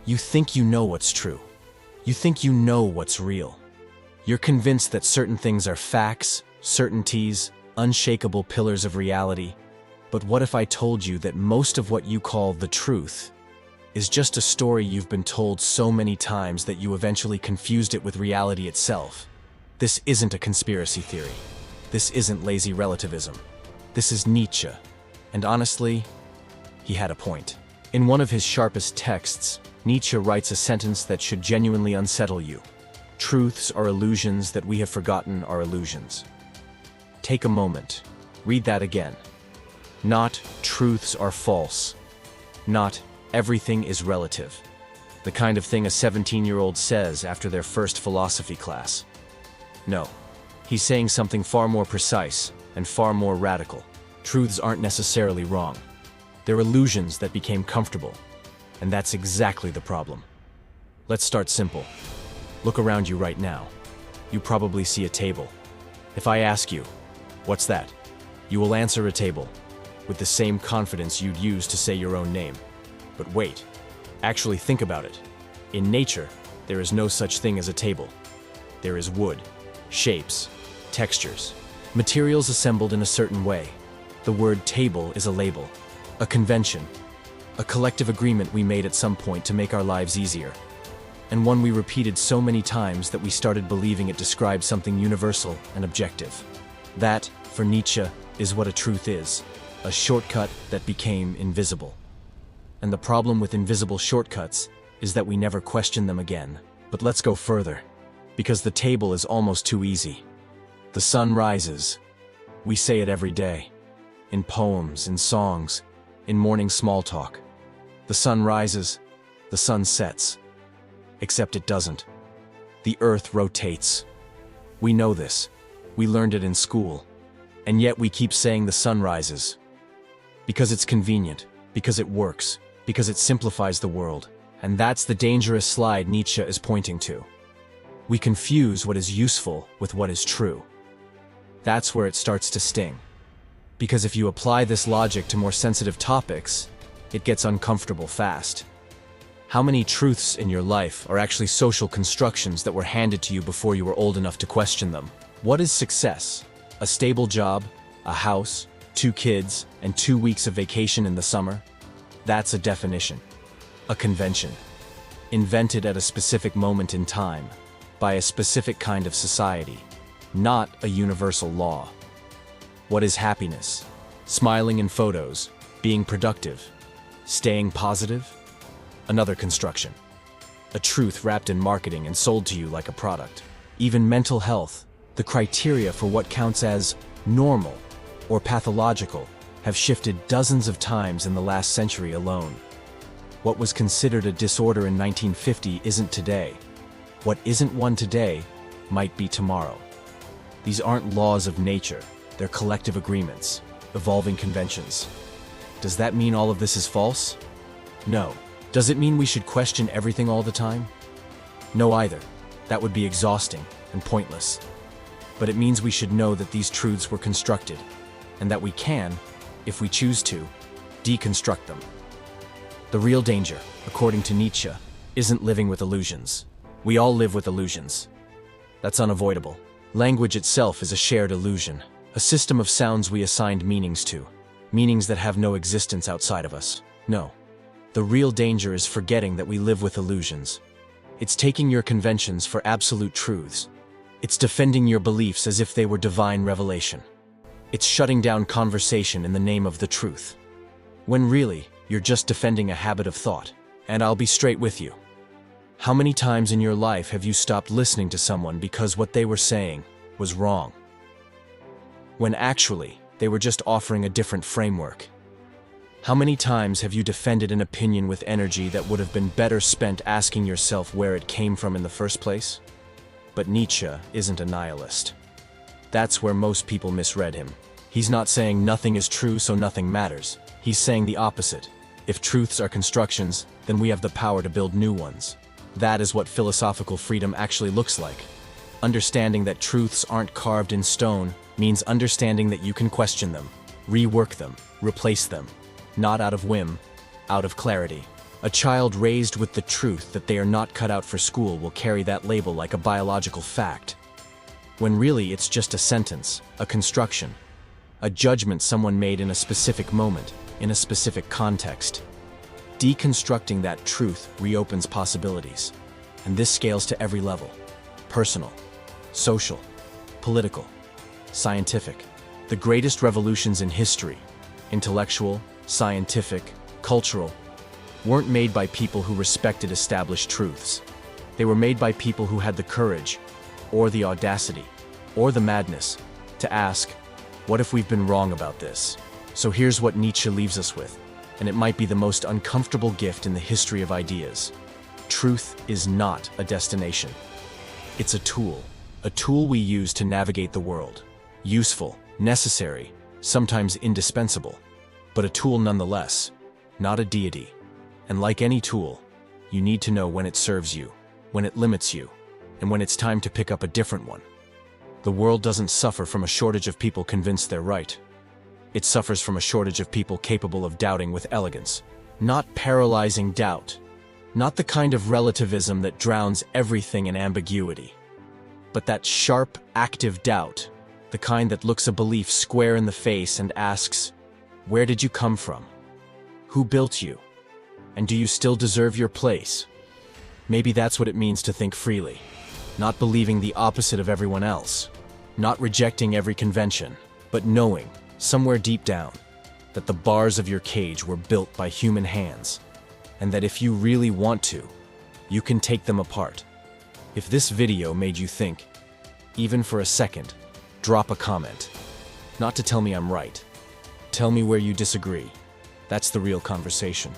You think you know what's true. You think you know what's real. You're convinced that certain things are facts, certainties, unshakable pillars of reality. But what if I told you that most of what you call the truth is just a story you've been told so many times that you eventually confused it with reality itself? This isn't a conspiracy theory. This isn't lazy relativism. This is Nietzsche. And honestly, he had a point. In one of his sharpest texts, Nietzsche writes a sentence that should genuinely unsettle you. Truths are illusions that we have forgotten are illusions. Take a moment. Read that again. Not truths are false. Not everything is relative. The kind of thing a 17-year-old says after their first philosophy class. No. He's saying something far more precise and far more radical. Truths aren't necessarily wrong. They're illusions that became comfortable. And that's exactly the problem. Let's start simple. Look around you right now. You probably see a table. If I ask you, what's that? You will answer a table, with the same confidence you'd use to say your own name. But wait, actually think about it. In nature, there is no such thing as a table. There is wood, shapes, textures, materials assembled in a certain way. The word table is a label, a convention, a collective agreement we made at some point to make our lives easier, and one we repeated so many times that we started believing it described something universal and objective. That, for Nietzsche, is what a truth is, a shortcut that became invisible. And the problem with invisible shortcuts is that we never question them again. But let's go further, because the table is almost too easy. The sun rises. We say it every day, in poems, in songs, in morning small talk. The sun rises, the sun sets. Except it doesn't. The earth rotates. We know this. We learned it in school. And yet we keep saying the sun rises. Because it's convenient, because it works, because it simplifies the world. And that's the dangerous slide Nietzsche is pointing to. We confuse what is useful with what is true. That's where it starts to sting. Because if you apply this logic to more sensitive topics, it gets uncomfortable fast. How many truths in your life are actually social constructions that were handed to you before you were old enough to question them? What is success? A stable job, a house, 2 kids, and 2 weeks of vacation in the summer? That's a definition. A convention. Invented at a specific moment in time, by a specific kind of society, not a universal law. What is happiness? Smiling in photos, being productive, staying positive? Another construction. A truth wrapped in marketing and sold to you like a product. Even mental health, the criteria for what counts as normal or pathological, have shifted dozens of times in the last century alone. What was considered a disorder in 1950 isn't today. What isn't one today might be tomorrow. These aren't laws of nature, they're collective agreements, evolving conventions. Does that mean all of this is false? No. Does it mean we should question everything all the time? No either. That would be exhausting and pointless. But it means we should know that these truths were constructed, and that we can, if we choose to, deconstruct them. The real danger, according to Nietzsche, isn't living with illusions. We all live with illusions. That's unavoidable. Language itself is a shared illusion, a system of sounds we assigned meanings to, meanings that have no existence outside of us. No. The real danger is forgetting that we live with illusions. It's taking your conventions for absolute truths. It's defending your beliefs as if they were divine revelation. It's shutting down conversation in the name of the truth. When really, you're just defending a habit of thought. And I'll be straight with you. How many times in your life have you stopped listening to someone because what they were saying was wrong? When actually, they were just offering a different framework. How many times have you defended an opinion with energy that would have been better spent asking yourself where it came from in the first place? But Nietzsche isn't a nihilist. That's where most people misread him. He's not saying nothing is true so nothing matters. He's saying the opposite. If truths are constructions, then we have the power to build new ones. That is what philosophical freedom actually looks like. Understanding that truths aren't carved in stone means understanding that you can question them, rework them, replace them. Not out of whim, out of clarity. A child raised with the truth that they are not cut out for school will carry that label like a biological fact, when really it's just a sentence, a construction, a judgment someone made in a specific moment, in a specific context. Deconstructing that truth reopens possibilities, and this scales to every level: personal, social, political, scientific. The greatest revolutions in history, intellectual, scientific, cultural, weren't made by people who respected established truths. They were made by people who had the courage, or the audacity, or the madness, to ask, what if we've been wrong about this? So here's what Nietzsche leaves us with, and it might be the most uncomfortable gift in the history of ideas. Truth is not a destination. It's a tool we use to navigate the world. Useful, necessary, sometimes indispensable, but a tool nonetheless, not a deity. And like any tool, you need to know when it serves you, when it limits you, and when it's time to pick up a different one. The world doesn't suffer from a shortage of people convinced they're right. It suffers from a shortage of people capable of doubting with elegance, not paralyzing doubt, not the kind of relativism that drowns everything in ambiguity, but that sharp, active doubt, the kind that looks a belief square in the face and asks, where did you come from? Who built you? And do you still deserve your place? Maybe that's what it means to think freely. Not believing the opposite of everyone else. Not rejecting every convention, but knowing, somewhere deep down, that the bars of your cage were built by human hands, and that if you really want to, you can take them apart. If this video made you think, even for a second, drop a comment. Not to tell me I'm right. Tell me where you disagree. That's the real conversation.